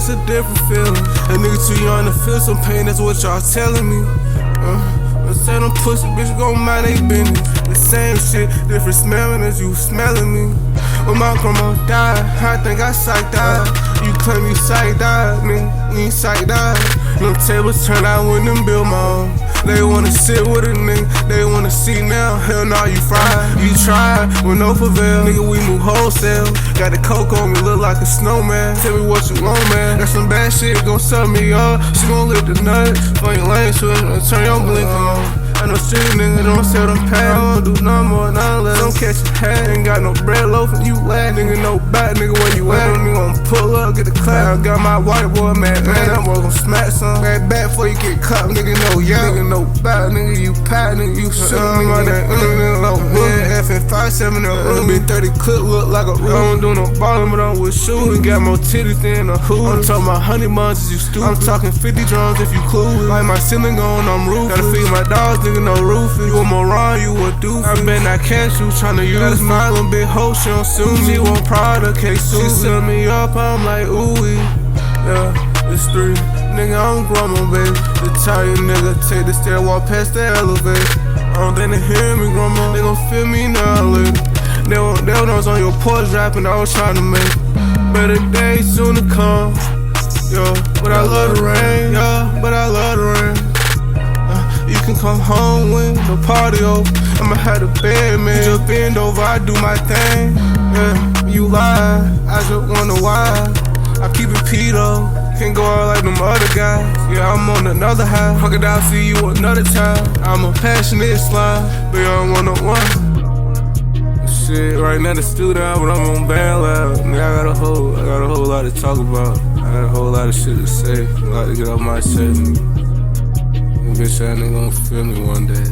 it's a different feeling. A nigga too young to feel some pain, that's what y'all telling me. I said them pussy bitch gon' mind they business. The same shit, different smelling as you smelling me. When my grandma died, I think I psyched out. You claim you psyched out, nigga, you ain't psyched out. Them tables turn out when them build my own. They wanna sit with a nigga, they wanna see now. Hell no, you fried. You tried with no prevail. Nigga, we move wholesale. Got the coke on me, look like a snowman. Tell me what you want, man. Got some bad shit, gon' sell me up. She gon' lift the nuts. For your lane switch and turn your blink on. I know street nigga don't sell them pads. I don't do nothing more, none less. Don't catch your head. Ain't got no bread loaf and you laugh. Nigga, no back, nigga, where you at? Nigga gon' pull up, get the clap. I got my white boy, man, that boy gon' smack some. Back back before you get caught, nigga, no yeah. Nigga, no back, nigga, you pat, nigga, you shoot me on that. Nigga, no yeah, FN 57, been 30 clip, look like a room. I don't do no ballin', but I'm with shooting. Got more titties than a hood. I'm talking about 100 months, is you stupid? I'm talking 50 drums if you clueless. Like my ceiling on, I'm ruthless. Gotta feed my dogs, nigga, no roof. You a moron, you a doof. I bet not catch you tryna use me. Smiling big hoe, she don't sue me. She want product, can't sue me. She set me up, I'm like, ooh-wee. Yeah, it's 3. Nigga, I'm grandma, baby. The tired nigga, take the stair, walk past the elevator. I don't think they hear me, grandma. They gon' feel me now later. They when I was on your porch rapping, I was tryna make better days soon to come. Yeah, but I love the rain. Yeah, but I love the rain. You can come home when the party over. I'ma have the bed, man. You just bend over, I do my thing. Yeah, you lie, I just wonder why. I keep it pedo, can't go out like them other guys. Yeah, I'm on another high. Fuck it, I'll see you another time. I'm a passionate slime, but I'm one-on-one. Shit, right now the studio, but I'm on bandlab. Nigga, I got a whole lot to talk about. I got a whole lot of shit to say. I like to get off my chest. Bitch, that nigga gon' feel me one day.